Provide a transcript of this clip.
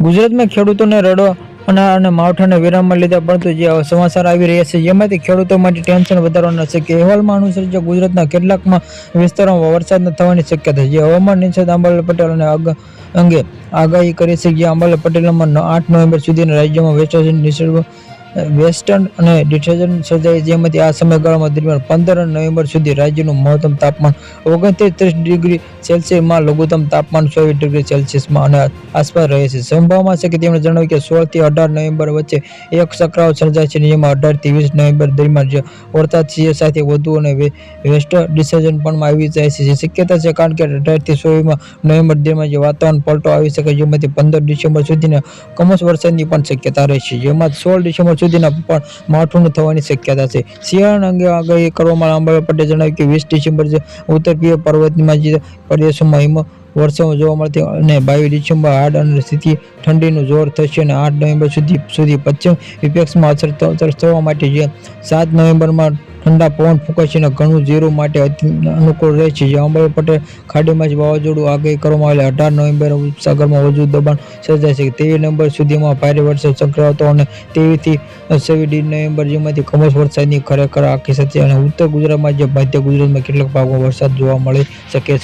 ગુજરાતમાં ખેડૂતોને રડો અને માવઠાને વિરામમાં લીધા, પરંતુ જે સમાચાર આવી રહ્યા છે જેમાંથી ખેડૂતો માટે ટેન્શન વધારવાના છે કે અહેવાલમાં અનુસાર ગુજરાતના કેટલાકમાં વિસ્તારોમાં વરસાદ થવાની શક્યતા છે. હવામાન નિષ્ણાત અંબાલાલ પટેલ અંગે આગાહી કરી છે. જ્યાં અંબાલાલ પટેલમાં 8 નવેમ્બર સુધીના રાજ્યમાં વેસ્ટર્ન અને ડિસ્ટર્બન્સ સર્જાય, જેમાંથી આ સમયગાળા દરમિયાન 15 નવેમ્બર સુધી રાજ્યનું મહત્તમ તાપમાન 29-30 ડિગ્રી સેલ્સિયસમાં, લઘુત્તમ તાપમાન 24 ડિગ્રી સેલ્સિયસમાં અને આસપાસ રહે છે. સંભાવના છે કે તેમણે જણાવ્યું કે 16 થી 18 નવેમ્બર વચ્ચે એક ચક્રવાત સર્જાય છે, જેમાં 18 થી 20 નવેમ્બર દરમિયાન વરસાદ સાથે વધુ અને વેસ્ટ ડિસ્ટર્બન્સ પણ આવી જાય છે શક્યતા છે, કારણ કે 18 થી 24 નવેમ્બર દરમિયાન વાતાવરણ પલટો આવી શકે, જેમાંથી 15 ડિસેમ્બર સુધીના કમોસમી વરસાદની પણ શક્યતા રહેશે, જેમાં 16 ડિસેમ્બર સુધીના પણ માવઠું થવાની શક્યતા છે. શિયાળા અંગે આગાહી કરવામાં અંબાલાલ પટેલે જણાવ્યું કે 20 ડિસેમ્બર ઉત્તર પૂર્વ પર્વતમાં પ્રદેશોમાં વર્ષાઓ જોવા મળતી અને 22 ડિસેમ્બર હાડ અને સ્થિતિ ઠંડીનું જોર થશે અને 8 નવેમ્બર સુધી પશ્ચિમ વિક્ષેપમાં અસર થવા માટે જે 7 નવેમ્બરમાં ઠંડા પવન ફૂંકાશે અને ઘણું જીરું માટે અનુકૂળ રહેશે. જે અંબાલાલ પટેલ ખાડીમાં વાવાઝોડું આગાહી કરવામાં આવેલી 18 નવેમ્બર ઉપસાગરમાં વધુ દબાણ સર્જાશે. 23 નવેમ્બર સુધીમાં ભારે વરસાદ ચક્રવાતો અને 23 થી 26 નવેમ્બર જેમાંથી કમોસમી વરસાદની ખરેખર આખી સાથે અને ઉત્તર ગુજરાતમાં મધ્ય ગુજરાતમાં કેટલાક ભાગોમાં વરસાદ જોવા મળી શકે છે.